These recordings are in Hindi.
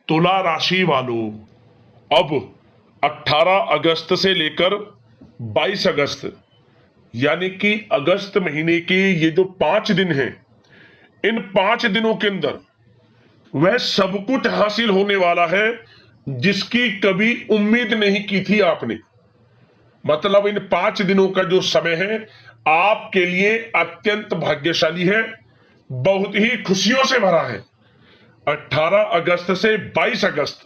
तुला राशि वालों, अब 18 अगस्त से लेकर 22 अगस्त यानी कि अगस्त महीने के ये जो 5 दिन हैं, इन 5 दिनों के अंदर वह सब कुछ हासिल होने वाला है जिसकी कभी उम्मीद नहीं की थी आपने। मतलब इन 5 दिनों का जो समय है आपके लिए अत्यंत भाग्यशाली है, बहुत ही खुशियों से भरा है। 18 अगस्त से 22 अगस्त,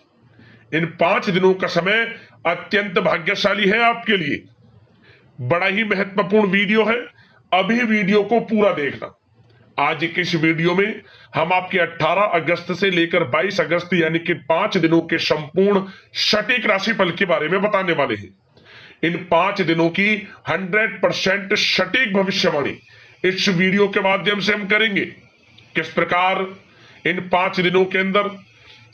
इन 5 दिनों का समय अत्यंत भाग्यशाली है आपके लिए। बड़ा ही महत्वपूर्ण वीडियो है, अभी वीडियो को पूरा देखना। आज के इस वीडियो में हम आपके 18 अगस्त से लेकर 22 अगस्त यानी कि 5 दिनों के संपूर्ण सटीक राशिफल के बारे में बताने वाले हैं। इन 5 दिनों की 100% सटीक भविष्यवाणी इस वीडियो के माध्यम से हम करेंगे। किस प्रकार इन 5 दिनों के अंदर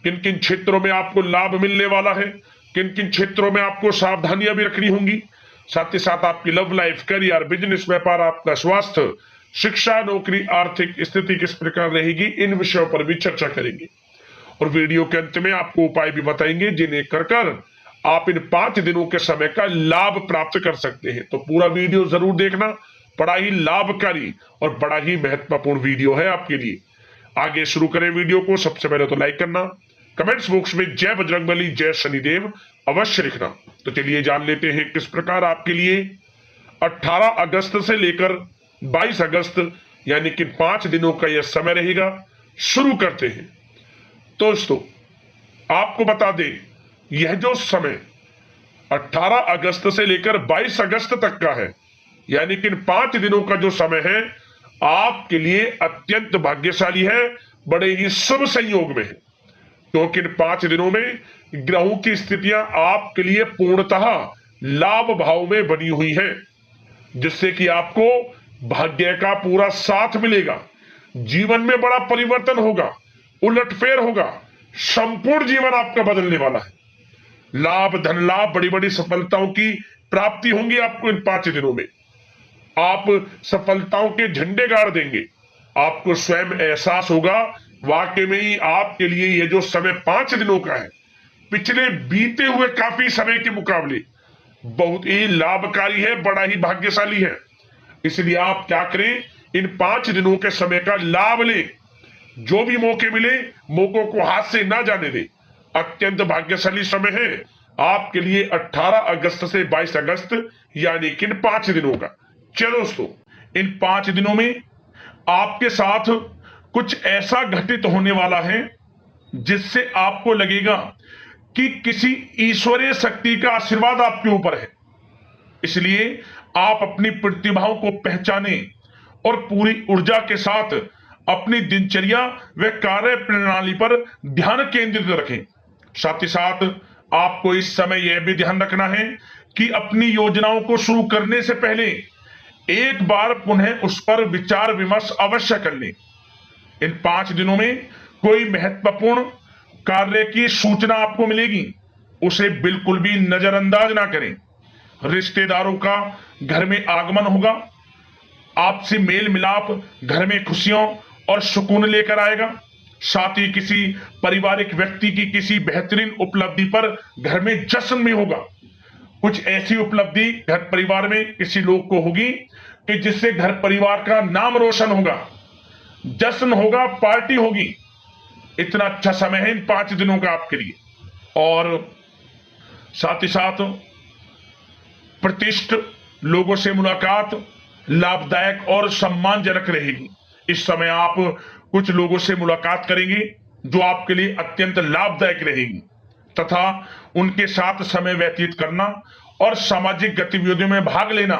किन किन क्षेत्रों में आपको लाभ मिलने वाला है, किन किन क्षेत्रों में आपको सावधानियां भी रखनी होंगी, साथ ही साथ आपकी लव लाइफ, करियर, बिजनेस, व्यापार, आपका स्वास्थ्य, शिक्षा, नौकरी, आर्थिक स्थिति किस प्रकार रहेगी, इन विषयों पर भी चर्चा करेंगे। और वीडियो के अंत में आपको उपाय भी बताएंगे जिन्हें कर आप इन 5 दिनों के समय का लाभ प्राप्त कर सकते हैं। तो पूरा वीडियो जरूर देखना, बड़ा ही लाभकारी और बड़ा ही महत्वपूर्ण वीडियो है आपके लिए। आगे शुरू करें वीडियो को। सबसे पहले तो लाइक करना, कमेंट्स बॉक्स में जय बजरंगबली, जय शनिदेव अवश्य लिखना। तो चलिए जान लेते हैं किस प्रकार आपके लिए 18 अगस्त से लेकर 22 अगस्त यानी कि 5 दिनों का यह समय रहेगा। शुरू करते हैं। दोस्तों, आपको बता दें, यह जो समय 18 अगस्त से लेकर 22 अगस्त तक का है, यानी कि इन 5 दिनों का जो समय है आपके लिए अत्यंत भाग्यशाली है, बड़े ही शुभ संयोग में है। क्योंकि इन 5 दिनों में ग्रहों की स्थितियां आपके लिए पूर्णतः लाभ भाव में बनी हुई है, जिससे कि आपको भाग्य का पूरा साथ मिलेगा। जीवन में बड़ा परिवर्तन होगा, उलटफेर होगा, संपूर्ण जीवन आपका बदलने वाला है। लाभ, धन लाभ, बड़ी बड़ी सफलताओं की प्राप्ति होंगी आपको इन 5 दिनों में। आप सफलताओं के झंडे गाड़ देंगे, आपको स्वयं एहसास होगा वाकई में ही आपके लिए यह जो समय 5 दिनों का है, पिछले बीते हुए काफी समय के मुकाबले बहुत ही लाभकारी है, बड़ा ही भाग्यशाली है। इसलिए आप क्या करें, इन 5 दिनों के समय का लाभ लें। जो भी मौके मिले, मौकों को हाथ से ना जाने दें। अत्यंत भाग्यशाली समय है आपके लिए 18 अगस्त से 22 अगस्त यानी कि इन 5 दिनों का। चलो दोस्तों, इन 5 दिनों में आपके साथ कुछ ऐसा घटित होने वाला है जिससे आपको लगेगा कि किसी ईश्वरीय शक्ति का आशीर्वाद आपके ऊपर है। इसलिए आप अपनी प्रतिभाओं को पहचानें और पूरी ऊर्जा के साथ अपनी दिनचर्या व कार्य प्रणाली पर ध्यान केंद्रित रखें। साथ ही साथ आपको इस समय यह भी ध्यान रखना है कि अपनी योजनाओं को शुरू करने से पहले एक बार पुनः उस पर विचार विमर्श अवश्य कर लें। इन 5 दिनों में कोई महत्वपूर्ण कार्य की सूचना आपको मिलेगी, उसे बिल्कुल भी नजरअंदाज ना करें। रिश्तेदारों का घर में आगमन होगा, आपसी मेल मिलाप घर में खुशियों और सुकून लेकर आएगा। साथ ही किसी पारिवारिक व्यक्ति की किसी बेहतरीन उपलब्धि पर घर में जश्न भी होगा। कुछ ऐसी उपलब्धि घर परिवार में किसी लोग को होगी कि जिससे घर परिवार का नाम रोशन होगा, जश्न होगा, पार्टी होगी। इतना अच्छा समय है इन 5 दिनों का आपके लिए। और साथ ही साथ प्रतिष्ठित लोगों से मुलाकात लाभदायक और सम्मानजनक रहेगी। इस समय आप कुछ लोगों से मुलाकात करेंगे जो आपके लिए अत्यंत लाभदायक रहेगी, तथा उनके साथ समय व्यतीत करना और सामाजिक गतिविधियों में भाग लेना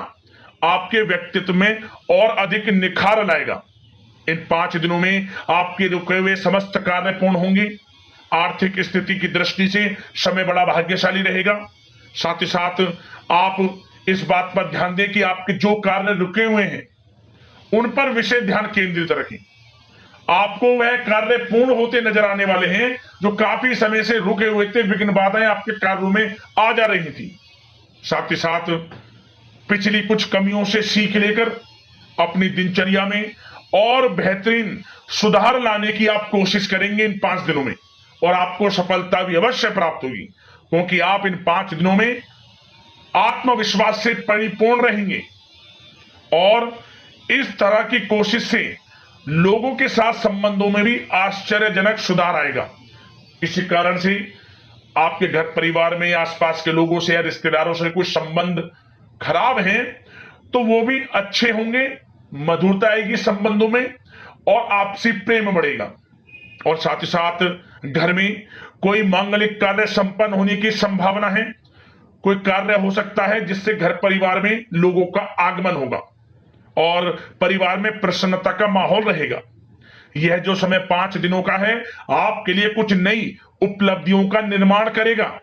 आपके व्यक्तित्व में और अधिक निखार लाएगा। इन 5 दिनों में आपके रुके हुए समस्त कार्य पूर्ण होंगे। आर्थिक स्थिति की दृष्टि से समय बड़ा भाग्यशाली रहेगा। साथ ही साथ आप इस बात पर ध्यान दें कि आपके जो कार्य रुके हुए हैं उन पर विशेष ध्यान केंद्रित रखें। आपको वह कार्य पूर्ण होते नजर आने वाले हैं जो काफी समय से रुके हुए थे, विघ्न बाधाएं आपके कार्यों में आ जा रही थी। साथ ही साथ पिछली कुछ कमियों से सीख लेकर अपनी दिनचर्या में और बेहतरीन सुधार लाने की आप कोशिश करेंगे इन 5 दिनों में। और आपको सफलता भी अवश्य प्राप्त होगी, क्योंकि आप इन 5 दिनों में आत्मविश्वास से परिपूर्ण रहेंगे और इस तरह की कोशिश से लोगों के साथ संबंधों में भी आश्चर्यजनक सुधार आएगा। इसी कारण से आपके घर परिवार में आसपास के लोगों से या रिश्तेदारों से कुछ संबंध खराब हैं तो वो भी अच्छे होंगे, मधुरता आएगी संबंधों में और आपसी प्रेम बढ़ेगा। और साथ ही साथ घर में कोई मांगलिक कार्य संपन्न होने की संभावना है। कोई कार्य हो सकता है जिससे घर परिवार में लोगों का आगमन होगा और परिवार में प्रसन्नता का माहौल रहेगा। यह जो समय 5 दिनों का है आपके लिए कुछ नई उपलब्धियों का निर्माण करेगा,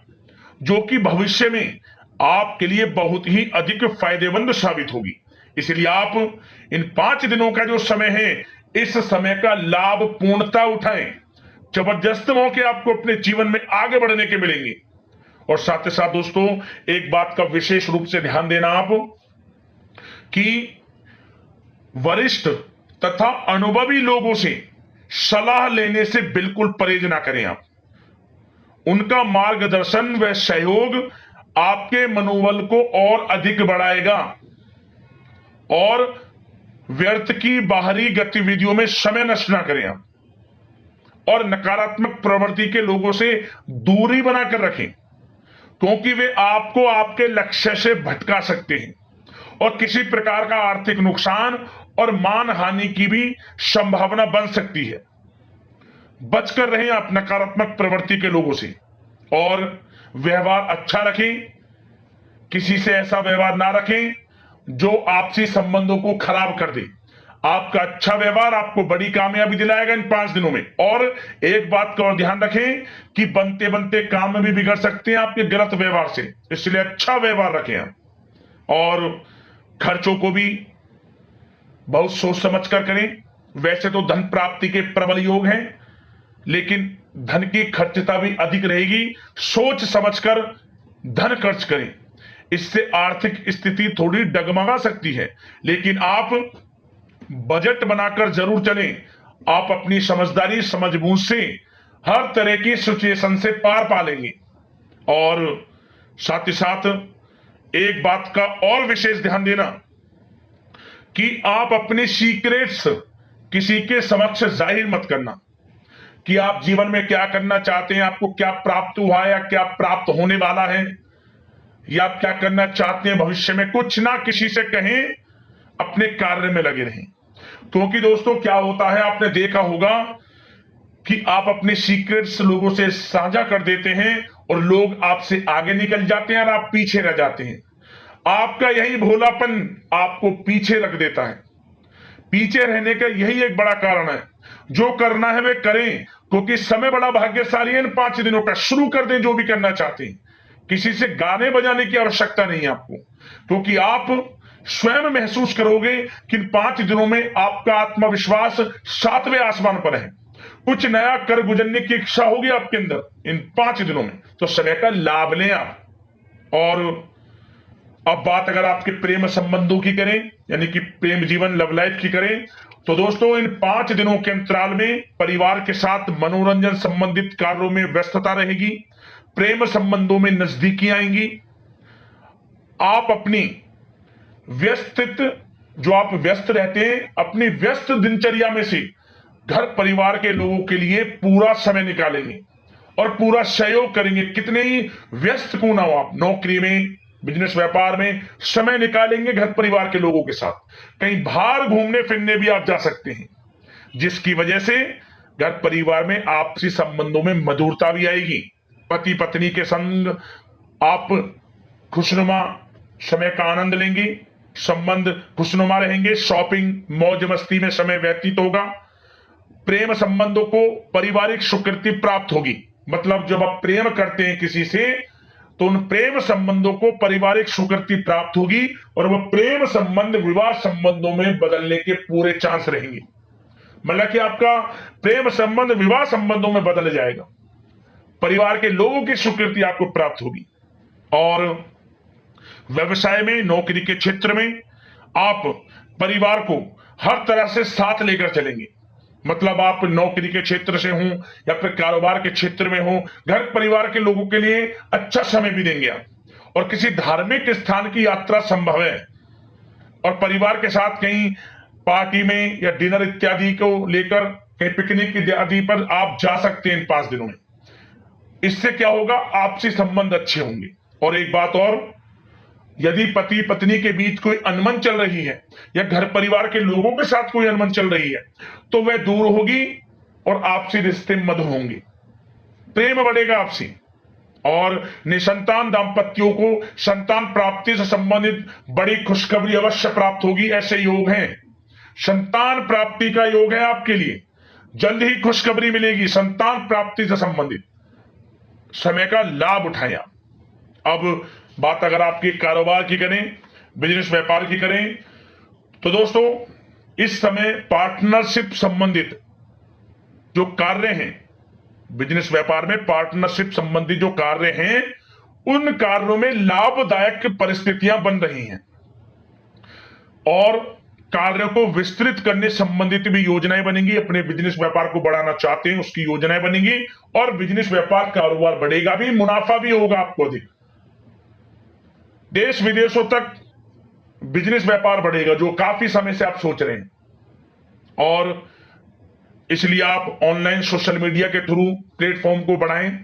जो कि भविष्य में आपके लिए बहुत ही अधिक फायदेमंद साबित होगी। इसलिए आप इन 5 दिनों का जो समय है, इस समय का लाभ पूर्णता उठाएं। जबरदस्त मौके आपको अपने जीवन में आगे बढ़ने के मिलेंगे। और साथ ही साथ दोस्तों, एक बात का विशेष रूप से ध्यान देना आप कि वरिष्ठ तथा अनुभवी लोगों से सलाह लेने से बिल्कुल परहेज ना करें आप। उनका मार्गदर्शन व सहयोग आपके मनोबल को और अधिक बढ़ाएगा और व्यर्थ की बाहरी गतिविधियों में समय नष्ट ना करें आप और नकारात्मक प्रवृत्ति के लोगों से दूरी बनाकर रखें, क्योंकि वे आपको आपके लक्ष्य से भटका सकते हैं और किसी प्रकार का आर्थिक नुकसान और मान हानि की भी संभावना बन सकती है। बचकर रहें आप नकारात्मक प्रवृत्ति के लोगों से और व्यवहार अच्छा रखें। किसी से ऐसा व्यवहार ना रखें जो आपसी संबंधों को खराब कर दे। आपका अच्छा व्यवहार आपको बड़ी कामयाबी दिलाएगा इन 5 दिनों में। और एक बात का और ध्यान रखें कि बनते बनते काम में भी बिगड़ सकते हैं आपके गलत व्यवहार से, इसलिए अच्छा व्यवहार रखें आप। और खर्चों को भी बहुत सोच समझ कर करें। वैसे तो धन प्राप्ति के प्रबल योग हैं, लेकिन धन की खर्चता भी अधिक रहेगी। सोच समझकर धन खर्च करें, इससे आर्थिक स्थिति थोड़ी डगमगा सकती है, लेकिन आप बजट बनाकर जरूर चलें। आप अपनी समझदारी समझबूझ से हर तरह की सिचुएशन से पार पा लेंगे। और साथ ही साथ एक बात का और विशेष ध्यान देना कि आप अपने सीक्रेट्स किसी के समक्ष जाहिर मत करना कि आप जीवन में क्या करना चाहते हैं, आपको क्या प्राप्त हुआ है या क्या प्राप्त होने वाला है, या आप क्या करना चाहते हैं भविष्य में। कुछ ना किसी से कहें, अपने कार्य में लगे रहें। क्योंकि दोस्तों क्या होता है, आपने देखा होगा कि आप अपने सीक्रेट्स लोगों से साझा कर देते हैं और लोग आपसे आगे निकल जाते हैं और आप पीछे रह जाते हैं। आपका यही भोलापन आपको पीछे रख देता है। पीछे रहने का यही एक बड़ा कारण है। जो करना है वे करें, क्योंकि समय बड़ा भाग्यशाली है। इन 5 दिनों का शुरू कर दें जो भी करना चाहते हैं। किसी से गाने बजाने की आवश्यकता नहीं है आपको, क्योंकि आप स्वयं महसूस करोगे कि इन 5 दिनों में आपका आत्मविश्वास 7वें आसमान पर है। कुछ नया कर गुजरने की इच्छा होगी आपके अंदर इन 5 दिनों में, तो समय का लाभ लें आप। और अब बात अगर आपके प्रेम संबंधों की करें, यानी कि प्रेम जीवन लव लाइफ की करें, तो दोस्तों इन 5 दिनों के अंतराल में परिवार के साथ मनोरंजन संबंधित कार्यों में व्यस्तता रहेगी। प्रेम संबंधों में नजदीकी आएंगी। आप अपनी जो आप व्यस्त रहते हैं, अपनी व्यस्त दिनचर्या में से घर परिवार के लोगों के लिए पूरा समय निकालेंगे और पूरा सहयोग करेंगे। कितने ही व्यस्त क्यों ना हो आप, नौकरी में, बिजनेस व्यापार में समय निकालेंगे घर परिवार के लोगों के साथ। कहीं बाहर घूमने फिरने भी आप जा सकते हैं, जिसकी वजह से घर परिवार में आपसी संबंधों में मधुरता भी आएगी। पति पत्नी के संग आप खुशनुमा समय का आनंद लेंगे, संबंध खुशनुमा रहेंगे, शॉपिंग मौज मस्ती में समय व्यतीत होगा। प्रेम संबंधों को पारिवारिक स्वीकृति प्राप्त होगी। मतलब जब आप प्रेम करते हैं किसी से, तो उन प्रेम संबंधों को पारिवारिक स्वीकृति प्राप्त होगी और वह प्रेम संबंध विवाह संबंधों में बदलने के पूरे चांस रहेंगे। मतलब कि आपका प्रेम संबंध विवाह संबंधों में बदल जाएगा। परिवार के लोगों की स्वीकृति आपको प्राप्त होगी। और व्यवसाय में, नौकरी के क्षेत्र में आप परिवार को हर तरह से साथ लेकर चलेंगे। मतलब आप नौकरी के क्षेत्र से हो या फिर कारोबार के क्षेत्र में हो, घर परिवार के लोगों के लिए अच्छा समय भी देंगे आप। और किसी धार्मिक स्थान की यात्रा संभव है और परिवार के साथ कहीं पार्टी में या डिनर इत्यादि को लेकर कहीं पिकनिक इत्यादि पर आप जा सकते हैं इन 5 दिनों में। इससे क्या होगा, आपसी संबंध अच्छे होंगे। और एक बात और, यदि पति पत्नी के बीच कोई अनबन चल रही है या घर परिवार के लोगों के साथ कोई अनबन चल रही है तो वह दूर होगी और आपसी रिश्ते मधुर होंगे, प्रेम बढ़ेगा आपसी। और निसंतान दाम्पत्यों को संतान प्राप्ति से संबंधित बड़ी खुशखबरी अवश्य प्राप्त होगी। ऐसे योग हैं, संतान प्राप्ति का योग है आपके लिए, जल्द ही खुशखबरी मिलेगी संतान प्राप्ति से संबंधित। समय का लाभ उठाएं आप। अब बात अगर आपके कारोबार की करें, बिजनेस व्यापार की करें, तो दोस्तों इस समय पार्टनरशिप संबंधित जो कार्य हैं, बिजनेस व्यापार में पार्टनरशिप संबंधी जो कार्य हैं, उन कार्यों में लाभदायक परिस्थितियां बन रही हैं और कार्यों को विस्तृत करने संबंधित भी योजनाएं बनेंगी। अपने बिजनेस व्यापार को बढ़ाना चाहते हैं उसकी योजनाएं बनेंगी और बिजनेस व्यापार कारोबार बढ़ेगा भी, मुनाफा भी होगा आपको अधिक। देश विदेशों तक बिजनेस व्यापार बढ़ेगा जो काफी समय से आप सोच रहे हैं। और इसलिए आप ऑनलाइन सोशल मीडिया के थ्रू प्लेटफॉर्म को बढ़ाएं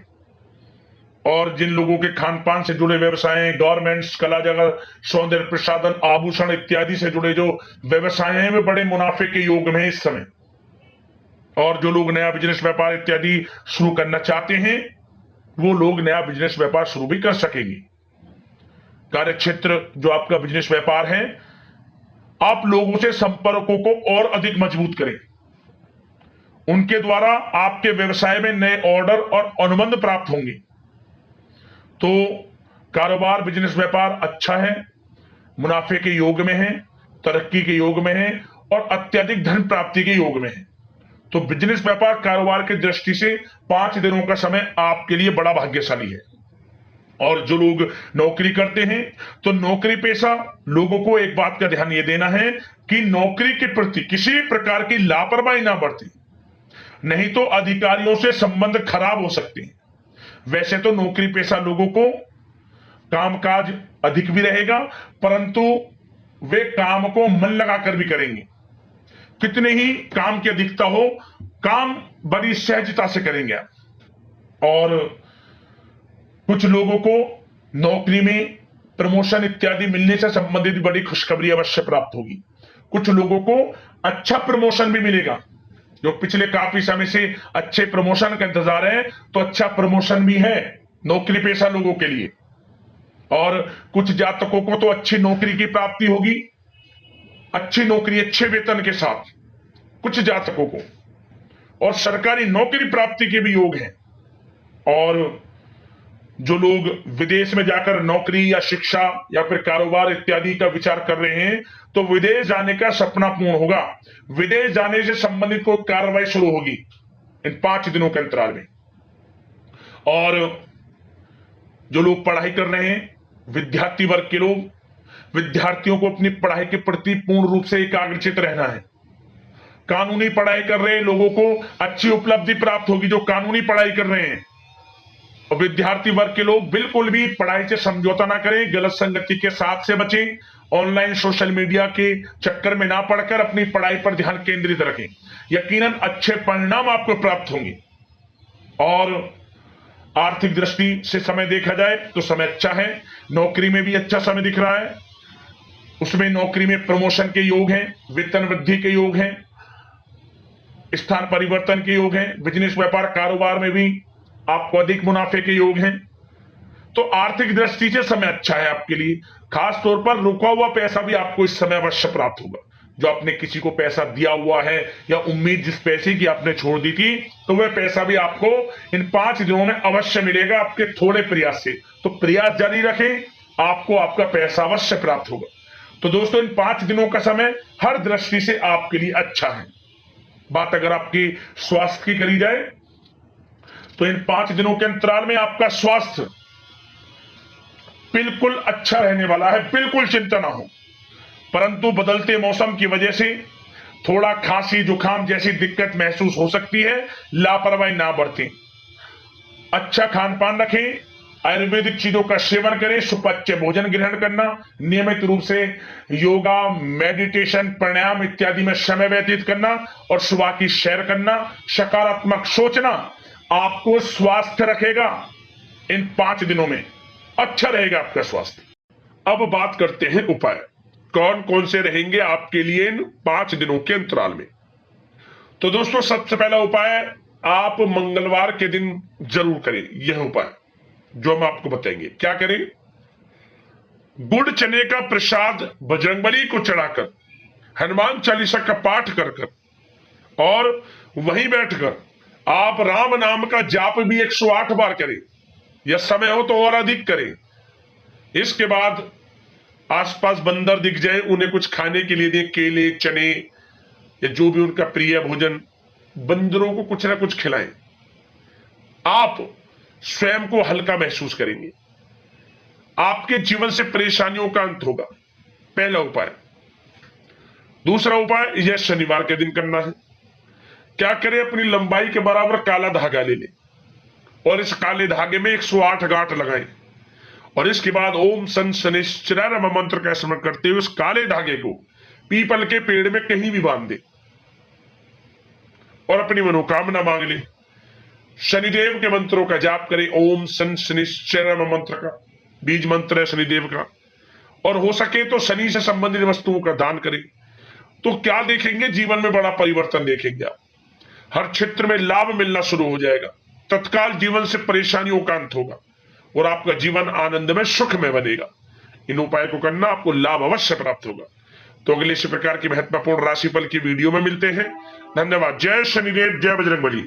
और जिन लोगों के खान पान से जुड़े व्यवसाय, गारमेंट्स, कला जगत, सौंदर्य प्रसाधन, आभूषण इत्यादि से जुड़े जो व्यवसाय हैं वे बड़े मुनाफे के योग में इस समय। और जो लोग नया बिजनेस व्यापार इत्यादि शुरू करना चाहते हैं वो लोग नया बिजनेस व्यापार शुरू भी कर सकेंगे। कार्य क्षेत्र जो आपका बिजनेस व्यापार है, आप लोगों से संपर्कों को और अधिक मजबूत करें, उनके द्वारा आपके व्यवसाय में नए ऑर्डर और अनुबंध प्राप्त होंगे। तो कारोबार बिजनेस व्यापार अच्छा है, मुनाफे के योग में है, तरक्की के योग में है और अत्यधिक धन प्राप्ति के योग में है। तो बिजनेस व्यापार कारोबार की दृष्टि से 5 दिनों का समय आपके लिए बड़ा भाग्यशाली है। और जो लोग नौकरी करते हैं तो नौकरी पेशा लोगों को एक बात का ध्यान यह देना है कि नौकरी के प्रति किसी प्रकार की लापरवाही ना बरतें, नहीं तो अधिकारियों से संबंध खराब हो सकते हैं। वैसे तो नौकरी पेशा लोगों को कामकाज अधिक भी रहेगा, परंतु वे काम को मन लगाकर भी करेंगे। कितने ही काम की अधिकता हो, काम बड़ी सहजता से करेंगे आप। और कुछ लोगों को नौकरी में प्रमोशन इत्यादि मिलने से संबंधित बड़ी खुशखबरी अवश्य प्राप्त होगी। कुछ लोगों को अच्छा प्रमोशन भी मिलेगा, जो पिछले काफी समय से अच्छे प्रमोशन का इंतजार है तो अच्छा प्रमोशन भी है नौकरी पेशा लोगों के लिए। और कुछ जातकों को तो अच्छी नौकरी की प्राप्ति होगी, अच्छी नौकरी अच्छे वेतन के साथ कुछ जातकों को, और सरकारी नौकरी प्राप्ति के भी योग हैं। और जो लोग विदेश में जाकर नौकरी या शिक्षा या फिर कारोबार इत्यादि का विचार कर रहे हैं तो विदेश जाने का सपना पूर्ण होगा। विदेश जाने से संबंधित कोई कार्रवाई शुरू होगी इन 5 दिनों के अंतराल में। और जो लोग पढ़ाई कर रहे हैं, विद्यार्थी वर्ग के लोग, विद्यार्थियों को अपनी पढ़ाई के प्रति पूर्ण रूप से एकाग्रचित रहना है। कानूनी पढ़ाई कर रहे लोगों को अच्छी उपलब्धि प्राप्त होगी जो कानूनी पढ़ाई कर रहे हैं। और विद्यार्थी वर्ग के लोग बिल्कुल भी पढ़ाई से समझौता ना करें, गलत संगति के साथ से बचें, ऑनलाइन सोशल मीडिया के चक्कर में ना पड़कर अपनी पढ़ाई पर ध्यान केंद्रित रखें। यकीनन अच्छे परिणाम आपको प्राप्त होंगे। और आर्थिक दृष्टि से समय देखा जाए तो समय अच्छा है, नौकरी में भी अच्छा समय दिख रहा है। उसमें नौकरी में प्रमोशन के योग हैं, वेतन वृद्धि के योग हैं, स्थान परिवर्तन के योग हैं, बिजनेस व्यापार कारोबार में भी आपको अधिक मुनाफे के योग हैं। तो आर्थिक दृष्टि से समय अच्छा है आपके लिए। खास तौर पर रुका हुआ पैसा भी आपको इस समय अवश्य प्राप्त होगा। जो आपने किसी को पैसा दिया हुआ है या उम्मीद जिस पैसे की आपने छोड़ दी थी, तो वह पैसा भी आपको इन 5 दिनों में अवश्य मिलेगा आपके थोड़े प्रयास से। तो प्रयास जारी रखें, आपको आपका पैसा अवश्य प्राप्त होगा। तो दोस्तों इन 5 दिनों का समय हर दृष्टि से आपके लिए अच्छा है। बात अगर आपकी स्वास्थ्य की करी जाए तो इन 5 दिनों के अंतराल में आपका स्वास्थ्य बिल्कुल अच्छा रहने वाला है, बिल्कुल चिंता ना हो। परंतु बदलते मौसम की वजह से थोड़ा खांसी जुकाम जैसी दिक्कत महसूस हो सकती है, लापरवाही ना बरतें। अच्छा खान पान रखें, आयुर्वेदिक चीजों का सेवन करें, सुपाच्य भोजन ग्रहण करना, नियमित रूप से योगा, मेडिटेशन, प्राणायाम इत्यादि में समय व्यतीत करना और सुबह की सैर करना, सकारात्मक सोचना आपको स्वास्थ्य रखेगा। इन 5 दिनों में अच्छा रहेगा आपका स्वास्थ्य। अब बात करते हैं उपाय, कौन कौन से रहेंगे आपके लिए इन 5 दिनों के अंतराल में। तो दोस्तों, सबसे पहला उपाय आप मंगलवार के दिन जरूर करें। यह उपाय जो हम आपको बताएंगे, क्या करें? गुड़ चने का प्रसाद बजरंगबली को चढ़ाकर, हनुमान चालीसा का पाठ कर कर और वहीं बैठकर आप राम नाम का जाप भी 108 बार करें, या समय हो तो और अधिक करें। इसके बाद आसपास बंदर दिख जाए, उन्हें कुछ खाने के लिए दें, केले, चने या जो भी उनका प्रिय भोजन, बंदरों को कुछ ना कुछ खिलाएं। आप स्वयं को हल्का महसूस करेंगे, आपके जीवन से परेशानियों का अंत होगा। पहला उपाय। दूसरा उपाय यह शनिवार के दिन करना है। क्या करें? अपनी लंबाई के बराबर काला धागा ले लें और इस काले धागे में 108 गांठ लगाएं और इसके बाद ओम सन शनिश्चराय नमः मंत्र का स्मरण करते हुए उस काले धागे को पीपल के पेड़ में कहीं भी बांध दें और अपनी मनोकामना मांग लें। शनिदेव के मंत्रों का जाप करें। ओम सन शनिश्चराय नमः मंत्र का बीज मंत्र है शनिदेव का, और हो सके तो शनि से संबंधित वस्तुओं का दान करें। तो क्या देखेंगे? जीवन में बड़ा परिवर्तन देखेंगे आप। हर क्षेत्र में लाभ मिलना शुरू हो जाएगा, तत्काल जीवन से परेशानियों का अंत होगा और आपका जीवन आनंद में सुख में बनेगा। इन उपाय को करना, आपको लाभ अवश्य प्राप्त होगा। तो अगले इसी प्रकार की महत्वपूर्ण राशिफल की वीडियो में मिलते हैं। धन्यवाद। जय शनिदेव, जय बजरंगबली।